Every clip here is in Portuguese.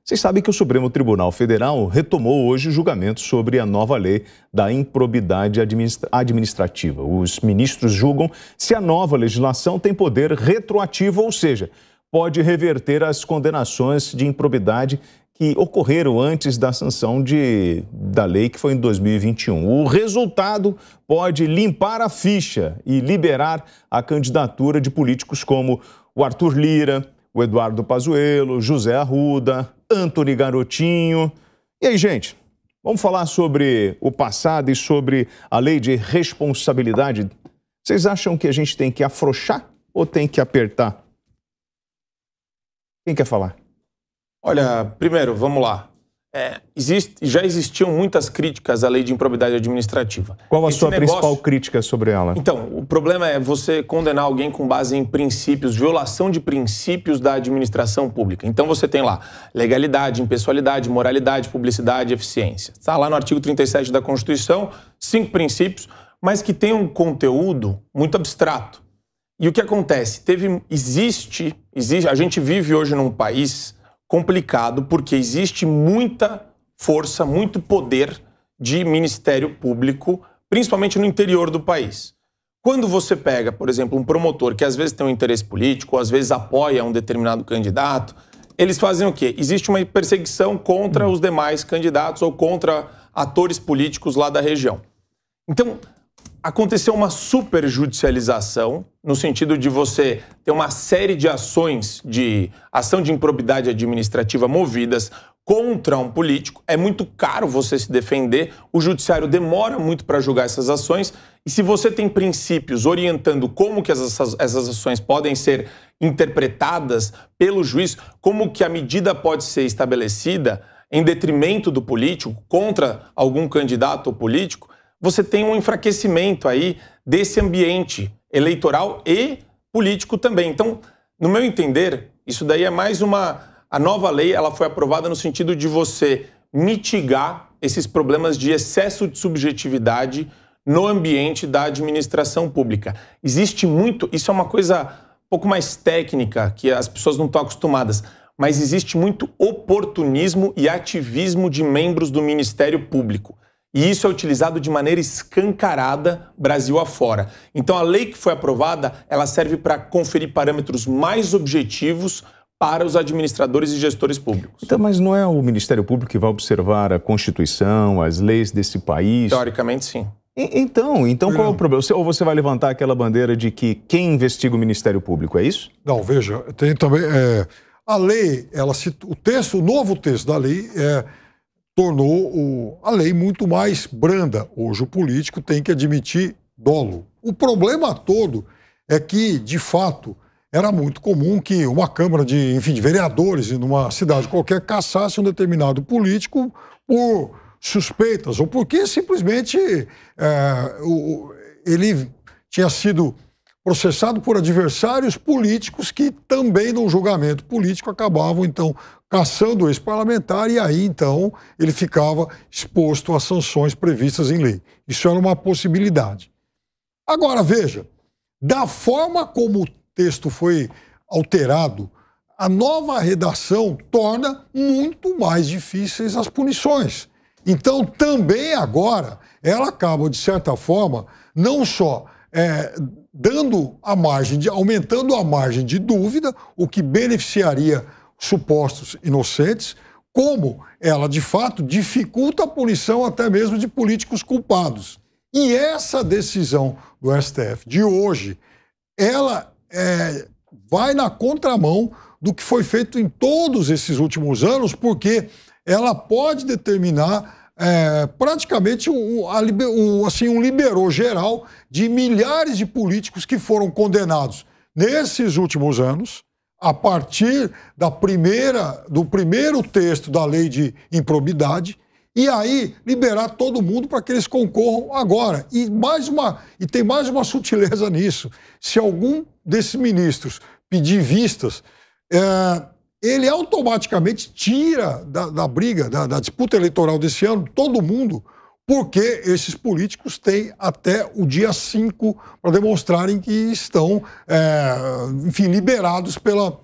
Vocês sabem que o Supremo Tribunal Federal retomou hoje o julgamento sobre a nova lei da improbidade administrativa. Os ministros julgam se a nova legislação tem poder retroativo, ou seja, pode reverter as condenações de improbidade que ocorreram antes da sanção da lei, que foi em 2021. O resultado pode limpar a ficha e liberar a candidatura de políticos como o Arthur Lira, o Eduardo Pazuello, José Arruda, Antony Garotinho. E aí, gente, vamos falar sobre o passado e sobre a lei de responsabilidade. Vocês acham que a gente tem que afrouxar ou tem que apertar? Quem quer falar? Olha, primeiro, vamos lá. Já existiam muitas críticas à lei de improbidade administrativa. Qual a sua principal crítica sobre ela? Então, o problema é você condenar alguém com base em princípios, violação de princípios da administração pública. Então você tem lá legalidade, impessoalidade, moralidade, publicidade e eficiência. Está lá no artigo 37 da Constituição, 5 princípios, mas que tem um conteúdo muito abstrato. E o que acontece? A gente vive hoje num país complicado porque existe muita força, muito poder de Ministério Público, principalmente no interior do país. Quando você pega, por exemplo, um promotor que às vezes tem um interesse político, ou às vezes apoia um determinado candidato, eles fazem o quê? Existe uma perseguição contra os demais candidatos ou contra atores políticos lá da região. Então, aconteceu uma superjudicialização, no sentido de você ter uma série de ações de ação de improbidade administrativa movidas contra um político. É muito caro você se defender, o judiciário demora muito para julgar essas ações, e se você tem princípios orientando como que essas ações podem ser interpretadas pelo juiz, como que a medida pode ser estabelecida em detrimento do político, contra algum candidato ou político, você tem um enfraquecimento aí desse ambiente eleitoral e político também. Então, no meu entender, isso daí é mais a nova lei, ela foi aprovada no sentido de você mitigar esses problemas de excesso de subjetividade no ambiente da administração pública. Existe muito, isso é uma coisa um pouco mais técnica, que as pessoas não estão acostumadas, mas existe muito oportunismo e ativismo de membros do Ministério Público. E isso é utilizado de maneira escancarada Brasil afora. Então a lei que foi aprovada, ela serve para conferir parâmetros mais objetivos para os administradores e gestores públicos. Então, mas não é o Ministério Público que vai observar a Constituição, as leis desse país? Teoricamente, sim. Então qual é o problema? Ou você vai levantar aquela bandeira de que quem investiga o Ministério Público, é isso? Não, veja, tem também... a lei, o novo texto da lei tornou a lei muito mais branda. Hoje o político tem que admitir dolo. O problema todo é que, de fato, era muito comum que uma Câmara de vereadores numa cidade qualquer caçasse um determinado político por suspeitas ou porque simplesmente ele tinha sido processado por adversários políticos que também, num julgamento político, acabavam, então, caçando o ex-parlamentar e aí, então, ele ficava exposto às sanções previstas em lei. Isso era uma possibilidade. Agora, veja, da forma como o texto foi alterado, a nova redação torna muito mais difíceis as punições. Então, também agora, ela acaba, de certa forma, não só aumentando a margem de dúvida, o que beneficiaria supostos inocentes, como ela, de fato, dificulta a punição até mesmo de políticos culpados. E essa decisão do STF de hoje, ela vai na contramão do que foi feito em todos esses últimos anos, porque ela pode determinar praticamente um liberou geral de milhares de políticos que foram condenados nesses últimos anos, a partir do primeiro texto da lei de improbidade, e aí liberar todo mundo para que eles concorram agora. E tem mais uma sutileza nisso. Se algum desses ministros pedir vistas, ele automaticamente tira da briga, da disputa eleitoral desse ano, todo mundo, porque esses políticos têm até o dia 5 para demonstrarem que estão, liberados pela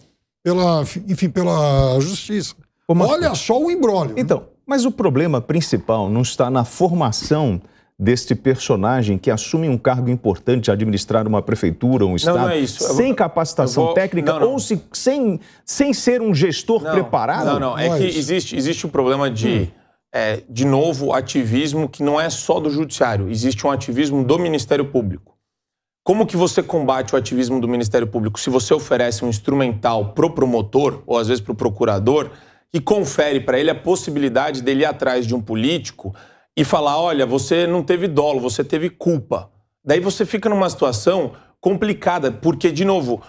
justiça. Olha só o imbróglio. Então, mas o problema principal não está na formação deste personagem que assume um cargo importante de administrar uma prefeitura, um estado, não é isso. sem capacitação técnica ou sem ser um gestor preparado? Não, é que existe um problema de novo, ativismo que não é só do judiciário, existe um ativismo do Ministério Público. Como que você combate o ativismo do Ministério Público? Se você oferece um instrumental pro promotor, ou às vezes pro procurador, que confere para ele a possibilidade dele ir atrás de um político e falar, olha, você não teve dolo, você teve culpa. Daí você fica numa situação complicada, porque, de novo,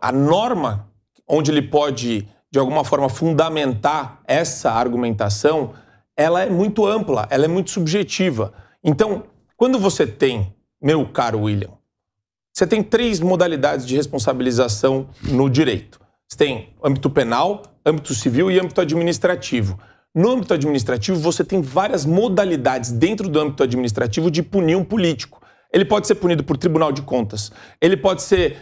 a norma onde ele pode, de alguma forma, fundamentar essa argumentação, ela é muito ampla, ela é muito subjetiva. Então, quando você tem, meu caro William, você tem 3 modalidades de responsabilização no direito. Você tem âmbito penal, âmbito civil e âmbito administrativo. No âmbito administrativo, você tem várias modalidades dentro do âmbito administrativo de punir um político. Ele pode ser punido por Tribunal de Contas, ele pode ser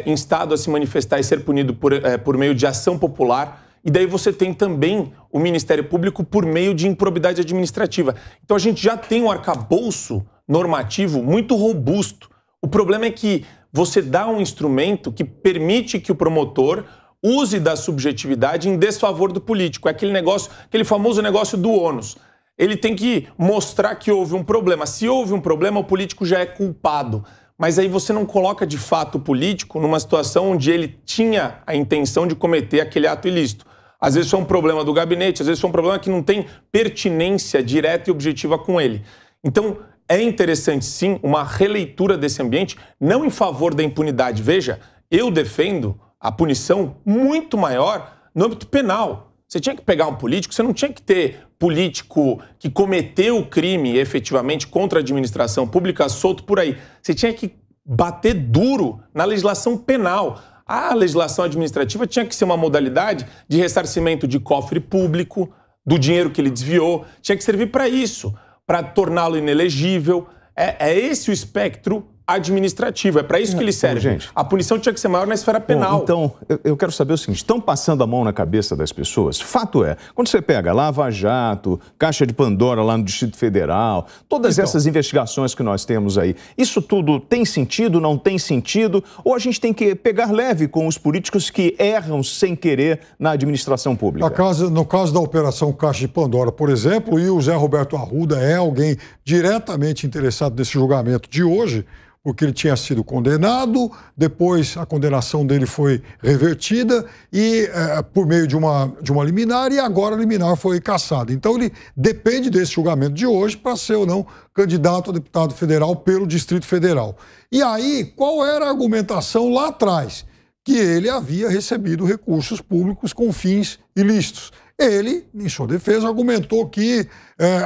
instado a se manifestar e ser punido por meio de ação popular, e daí você tem também o Ministério Público por meio de improbidade administrativa. Então a gente já tem um arcabouço normativo muito robusto. O problema é que você dá um instrumento que permite que o promotor use da subjetividade em desfavor do político. É aquele famoso negócio do ônus. Ele tem que mostrar que houve um problema. Se houve um problema, o político já é culpado. Mas aí você não coloca de fato o político numa situação onde ele tinha a intenção de cometer aquele ato ilícito. Às vezes foi um problema do gabinete, às vezes foi um problema que não tem pertinência direta e objetiva com ele. Então, é interessante sim uma releitura desse ambiente, não em favor da impunidade. Veja, eu defendo a punição muito maior no âmbito penal. Você tinha que pegar um político, você não tinha que ter político que cometeu o crime efetivamente contra a administração pública solto por aí. Você tinha que bater duro na legislação penal. A legislação administrativa tinha que ser uma modalidade de ressarcimento de cofre público, do dinheiro que ele desviou, tinha que servir para isso, para torná-lo inelegível. É esse o espectro administrativo, é para isso que ele serve. Gente, a punição tinha que ser maior na esfera penal. Bom, então, eu quero saber o seguinte, estão passando a mão na cabeça das pessoas? Fato é, quando você pega Lava Jato, Caixa de Pandora lá no Distrito Federal, todas essas investigações que nós temos aí, isso tudo tem sentido, não tem sentido? Ou a gente tem que pegar leve com os políticos que erram sem querer na administração pública? No caso da Operação Caixa de Pandora, por exemplo, e o Zé Roberto Arruda é alguém diretamente interessado nesse julgamento de hoje, porque ele tinha sido condenado, depois a condenação dele foi revertida e por meio de uma liminar, e agora a liminar foi cassada. Então ele depende desse julgamento de hoje para ser ou não candidato a deputado federal pelo Distrito Federal. E aí, qual era a argumentação lá atrás? Que ele havia recebido recursos públicos com fins ilícitos. Ele, em sua defesa, argumentou que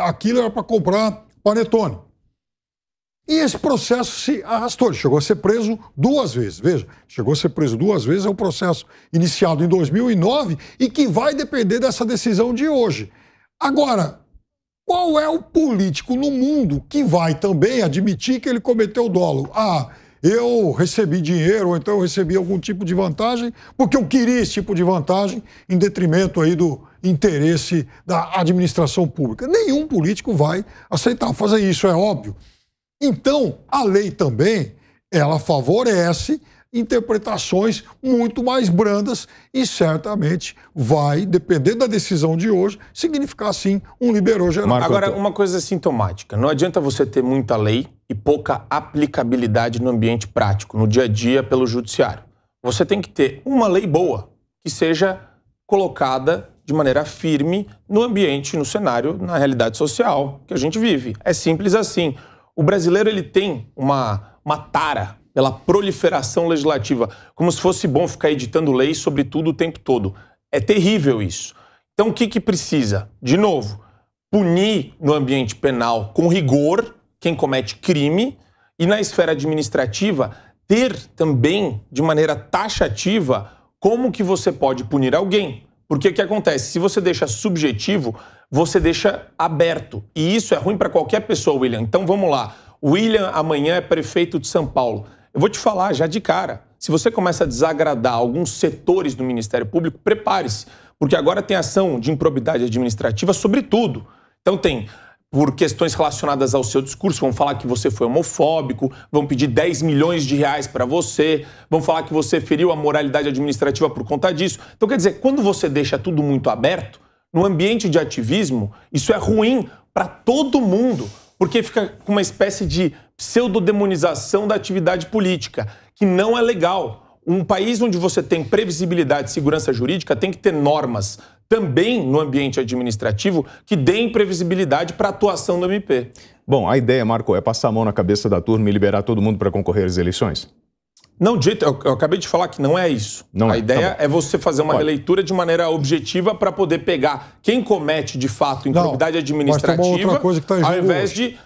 aquilo era para comprar panetone. E esse processo se arrastou, ele chegou a ser preso 2 vezes. Veja, chegou a ser preso 2 vezes, é um processo iniciado em 2009 e que vai depender dessa decisão de hoje. Agora, qual é o político no mundo que vai também admitir que ele cometeu dolo? Eu recebi dinheiro, ou então eu recebi algum tipo de vantagem, porque eu queria esse tipo de vantagem em detrimento aí do interesse da administração pública. Nenhum político vai aceitar fazer isso, é óbvio. Então, a lei também, ela favorece interpretações muito mais brandas e certamente vai, dependendo da decisão de hoje, significar, sim, um liberou geral. Agora, uma coisa sintomática, não adianta você ter muita lei e pouca aplicabilidade no ambiente prático, no dia a dia, pelo judiciário. Você tem que ter uma lei boa, que seja colocada de maneira firme no ambiente, no cenário, na realidade social que a gente vive. É simples assim. O brasileiro ele tem uma tara pela proliferação legislativa, como se fosse bom ficar editando leis sobre tudo o tempo todo. É terrível isso. Então o que precisa? De novo, punir no ambiente penal com rigor quem comete crime e na esfera administrativa ter também, de maneira taxativa, como que você pode punir alguém. Porque o que acontece? Se você deixa subjetivo, você deixa aberto. E isso é ruim para qualquer pessoa, William. Então vamos lá. O William amanhã é prefeito de São Paulo. Eu vou te falar já de cara. Se você começa a desagradar alguns setores do Ministério Público, prepare-se, porque agora tem ação de improbidade administrativa sobre tudo. Então tem, por questões relacionadas ao seu discurso, vão falar que você foi homofóbico, vão pedir 10 milhões de reais para você, vão falar que você feriu a moralidade administrativa por conta disso. Então, quer dizer, quando você deixa tudo muito aberto, no ambiente de ativismo, isso é ruim para todo mundo, porque fica com uma espécie de pseudodemonização da atividade política, que não é legal. Um país onde você tem previsibilidade e segurança jurídica tem que ter normas também no ambiente administrativo que deem previsibilidade para a atuação do MP. Bom, a ideia, Marco, é passar a mão na cabeça da turma e liberar todo mundo para concorrer às eleições? Não, eu acabei de falar que não é isso. A ideia é você fazer uma releitura de maneira objetiva para poder pegar quem comete, de fato, improbidade administrativa, mas tem uma outra coisa que tá em jogo ao invés de...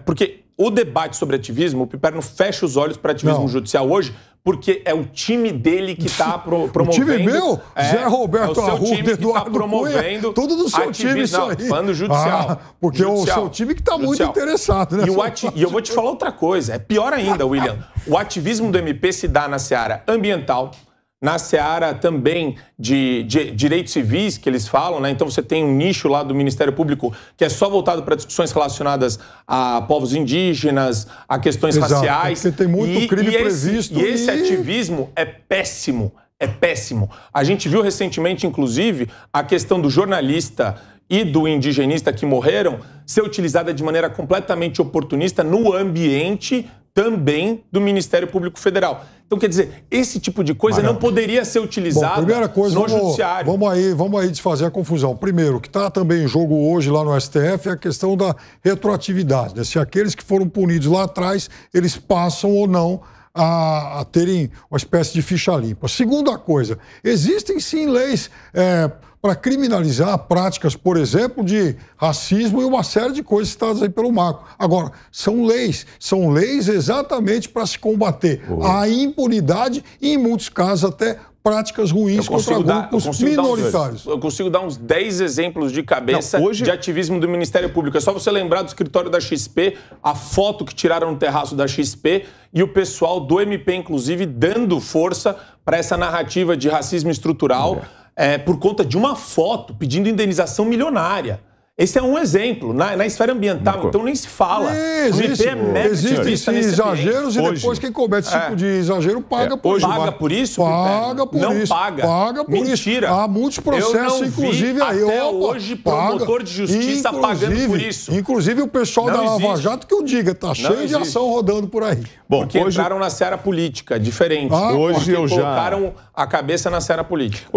Porque o debate sobre ativismo, o Piperno fecha os olhos para ativismo judicial hoje, porque é o time dele que está promovendo... O time meu? Zé Roberto Arruda, Eduardo promovendo Cunha, tudo do seu time isso aí. Não, falando judicial. Porque é o seu time que está muito interessado, né? E eu vou te falar outra coisa, é pior ainda, William. O ativismo do MP se dá na seara ambiental, na seara também de direitos civis, que eles falam, né? Então você tem um nicho lá do Ministério Público que é só voltado para discussões relacionadas a povos indígenas, a questões raciais. Porque tem muito crime previsto. E esse ativismo é péssimo, é péssimo. A gente viu recentemente, inclusive, a questão do jornalista e do indigenista que morreram ser utilizada de maneira completamente oportunista no ambiente também do Ministério Público Federal. Então, quer dizer, esse tipo de coisa não poderia ser utilizada no judiciário. Vamos aí desfazer a confusão. Primeiro, o que está também em jogo hoje lá no STF é a questão da retroatividade, né? Se aqueles que foram punidos lá atrás, eles passam ou não a terem uma espécie de ficha limpa. Segunda coisa, existem sim leis para criminalizar práticas, por exemplo, de racismo e uma série de coisas citadas aí pelo Marco. Agora, são leis exatamente para se combater a impunidade e, em muitos casos, até práticas ruins contra grupos minoritários. Eu consigo dar uns 10 exemplos de cabeça de ativismo do Ministério Público. É só você lembrar do escritório da XP, a foto que tiraram no terraço da XP e o pessoal do MP, inclusive, dando força para essa narrativa de racismo estrutural por conta de uma foto, pedindo indenização milionária. Esse é um exemplo. Na esfera ambiental, então, nem se fala. Existem sim exageros e depois quem comete esse tipo de exagero paga por isso. Paga por isso? Paga por isso. Não paga. Paga por isso. Há muitos processos, inclusive aí. Até hoje, promotor de justiça pagando por isso. Inclusive o pessoal da Lava Jato, que eu diga, tá cheio de ação rodando por aí. Bom, porque entraram na seara política, diferente. Hoje colocaram a cabeça na seara política.